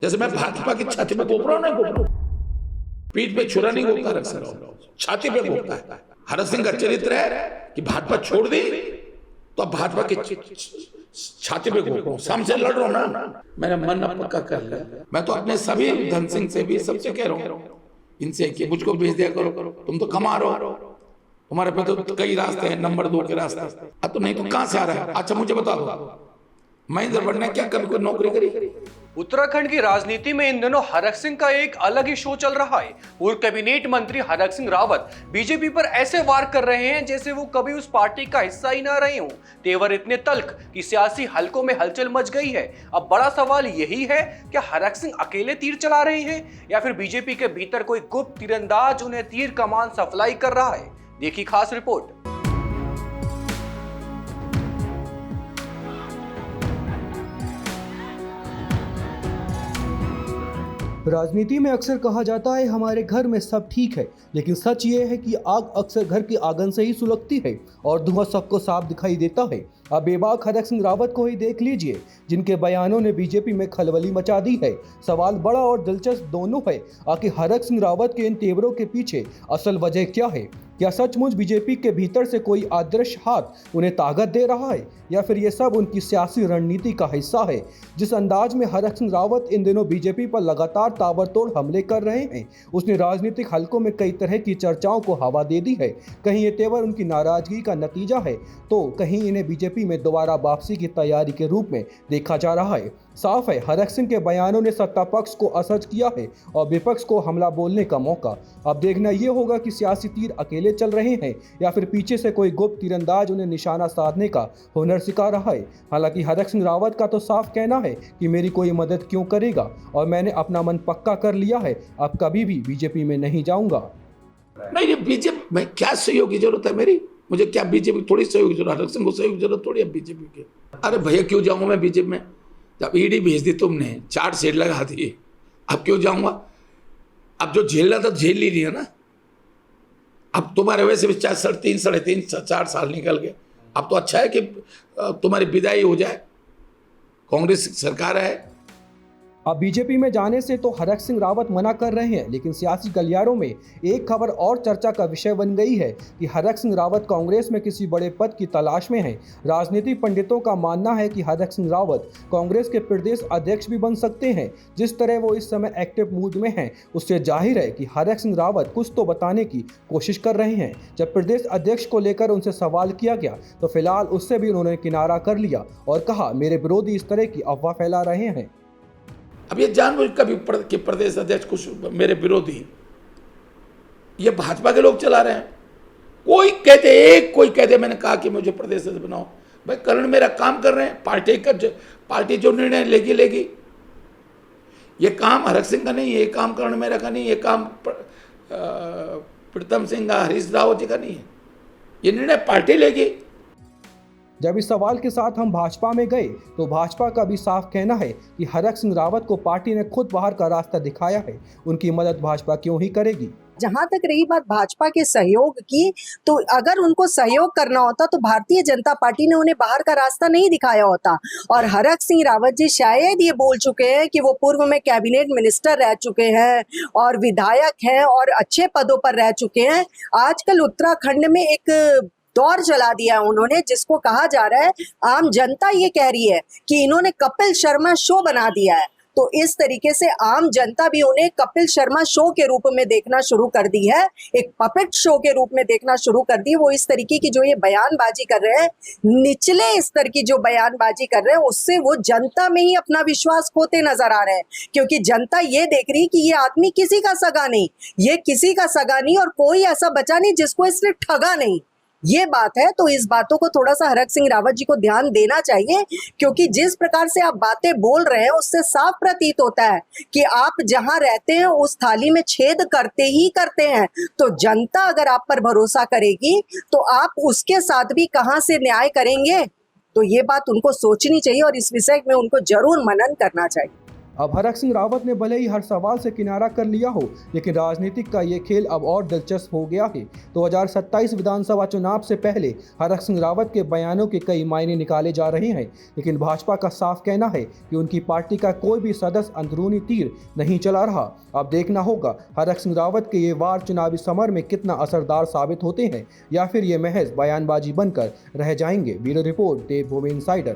जैसे मैं भाजपा की छाती पे घोप रहा हूं, नहीं घोप रहा हूं। पीठ पे छुरा नहीं घोपता हरक सिंह रावत, छाती पे घोपता है। हरक सिंह का चरित्र है कि भाजपा छोड़ दी तो अब भाजपा की छाती पे घोप रहा हूं, सामने से लड़ रहा हूं ना। मैंने मन अब पक्का कर लिया। मैं तो अपने सभी धन सिंह से भी सबसे कह रहा हूं इनसे कि मुझको भेज दिया करो, तुम तो कमा रहे हो, हमारे पे तो कई रास्ते हैं, नंबर 2 के रास्ते। अब तो नहीं तो कहां से आ रहा है? अच्छा मुझे बता दो, महेंद्र भट्ट ने क्या कभी कोई नौकरी करी? उत्तराखंड की राजनीति में इन दिनों हरक सिंह का एक अलग ही शो चल रहा है। पूर्व कैबिनेट मंत्री हरक सिंह रावत बीजेपी पर ऐसे वार कर रहे हैं जैसे वो कभी उस पार्टी का हिस्सा ही ना रहे हों। तेवर इतने तल्ख कि सियासी हलकों में हलचल मच गई है। अब बड़ा सवाल यही है कि हरक सिंह अकेले तीर चला रहे हैं या फिर बीजेपी के भीतर कोई गुप्त तीरंदाज उन्हें तीर कमान सप्लाई कर रहा है। देखिए खास रिपोर्ट। राजनीति में अक्सर कहा जाता है हमारे घर में सब ठीक है, लेकिन सच ये है कि आग अक्सर घर की आंगन से ही सुलगती है और धुआं सबको साफ दिखाई देता है। अब बेबाक हरक सिंह रावत को ही देख लीजिए, जिनके बयानों ने बीजेपी में खलबली मचा दी है। सवाल बड़ा और दिलचस्प दोनों है, आखिर हरक सिंह रावत के इन तेवरों के पीछे असल वजह क्या है? क्या सचमुच बीजेपी के भीतर से कोई अदृश्य हाथ उन्हें ताकत दे रहा है, या फिर ये सब उनकी सियासी रणनीति का हिस्सा है? जिस अंदाज में हरक सिंह रावत इन दिनों बीजेपी पर लगातार ताबड़तोड़ हमले कर रहे हैं, उसने राजनीतिक हलकों में कई तरह की चर्चाओं को हवा दे दी है। कहीं ये तेवर उनकी नाराजगी का नतीजा है, तो कहीं इन्हें बीजेपी में दोबारा वापसी की तैयारी के रूप में देखा जा रहा है। साफ है, हरक सिंह के बयानों ने सत्ता पक्ष को असहज किया है और विपक्ष को हमला बोलने का मौका। अब देखना यह होगा कि सियासी तीर अकेले चल रहे हैं या फिर पीछे से कोई गुप्त तीरंदाज उन्हें निशाना साधने का हुनर सिखा रहा है। हालांकि हरक सिंह रावत का तो साफ कहना है कि मेरी कोई मदद क्यों करेगा और मैंने अपना मन पक्का कर लिया है, अब कभी भी बीजेपी में नहीं जाऊंगा। नहीं, बीजेपी में क्या सहयोग की जरूरत है मेरी? मुझे क्या बीजेपी थोड़ी सहयोग की जरूरत? हरक सिंह को सहयोग की जरूरत थोड़ी है बीजेपी के। अरे भैया क्यों जाऊंगा मैं बीजेपी में? जब ईडी भेज दी तुमने, चार्ट सेट लगा दी, अब क्यों जाऊंगा? अब जो झेलना था झेल ही लिया ना। अब तुम्हारे वैसे भी 3 साढ़े 3 4 साल निकल गए। अब तो अच्छा है कि तुम्हारी विदाई हो जाए, कांग्रेस सरकार है। अब बीजेपी में जाने से तो हरक सिंह रावत मना कर रहे हैं, लेकिन सियासी गलियारों में एक खबर और चर्चा का विषय बन गई है कि हरक सिंह रावत कांग्रेस में किसी बड़े पद की तलाश में हैं। राजनीतिक पंडितों का मानना है कि हरक सिंह रावत कांग्रेस के प्रदेश अध्यक्ष भी बन सकते हैं। जिस तरह वो इस समय एक्टिव मूड में हैं, उससे जाहिर है कि हरक सिंह रावत कुछ तो बताने की कोशिश कर रहे हैं। जब प्रदेश अध्यक्ष को लेकर उनसे सवाल किया गया तो फिलहाल उससे भी उन्होंने किनारा कर लिया और कहा, मेरे विरोधी इस तरह की अफवाह फैला रहे हैं। अब ये जानबूझ कभी कि प्रदेश अध्यक्ष कुछ मेरे विरोधी, ये भाजपा के लोग चला रहे हैं। कोई कहते मैंने कहा कि मुझे प्रदेश अध्यक्ष बनाओ। भाई करण मेरा काम कर रहे हैं, पार्टी जो निर्णय लेगी। ये काम हरक सिंह का नहीं है, ये काम करण मेरा का नहीं है, ये काम प्रीतम सिंह हरीश रावत जी का नहीं है। ये निर्णय पार्टी लेगी। जब इस सवाल के साथ हम भाजपा में गए तो भाजपा का भी साफ कहना है कि हरक सिंह रावत को पार्टी ने खुद बाहर का रास्ता दिखाया है, उनकी मदद भाजपा क्यों ही करेगी। जहां तक रही बात भाजपा के सहयोग की, तो अगर उनको सहयोग करना होता तो भारतीय जनता पार्टी ने उन्हें बाहर का रास्ता नहीं दिखाया होता। और हरक सिंह रावत जी शायद ये बोल चुके हैं कि वो पूर्व में कैबिनेट मिनिस्टर रह चुके हैं और विधायक हैं और अच्छे पदों पर रह चुके हैं। आजकल उत्तराखंड में एक दौर चला दिया है उन्होंने, जिसको कहा जा रहा है, आम जनता ये कह रही है कि इन्होंने कपिल शर्मा शो बना दिया है। तो इस तरीके से आम जनता भी उन्हें कपिल शर्मा शो के रूप में देखना शुरू कर दी है, एक पपेट शो के रूप में देखना शुरू कर दी। वो इस तरीके की जो ये बयानबाजी कर रहे हैं, निचले स्तर की जो बयानबाजी कर रहे हैं, उससे वो जनता में ही अपना विश्वास खोते नजर आ रहे हैं। क्योंकि जनता ये देख रही कि ये आदमी किसी का सगा नहीं, ये किसी का सगा नहीं और कोई ऐसा बचा नहीं जिसको इसने ठगा नहीं। ये बात है, तो इस बातों को थोड़ा सा हरक सिंह रावत जी को ध्यान देना चाहिए, क्योंकि जिस प्रकार से आप बातें बोल रहे हैं उससे साफ प्रतीत होता है कि आप जहां रहते हैं उस थाली में छेद करते ही करते हैं। तो जनता अगर आप पर भरोसा करेगी तो आप उसके साथ भी कहां से न्याय करेंगे? तो ये बात उनको सोचनी चाहिए और इस विषय में उनको जरूर मनन करना चाहिए। अब हरक सिंह रावत ने भले ही हर सवाल से किनारा कर लिया हो, लेकिन राजनीतिक का ये खेल अब और दिलचस्प हो गया है। 2027 विधानसभा चुनाव से पहले हरक सिंह रावत के बयानों के कई मायने निकाले जा रहे हैं, लेकिन भाजपा का साफ कहना है कि उनकी पार्टी का कोई भी सदस्य अंदरूनी तीर नहीं चला रहा। अब देखना होगा हरक सिंह रावत के ये वार चुनावी समर में कितना असरदार साबित होते हैं या फिर ये महज बयानबाजी बनकर रह जाएंगे। ब्यूरो रिपोर्ट देवभूमि इनसाइडर।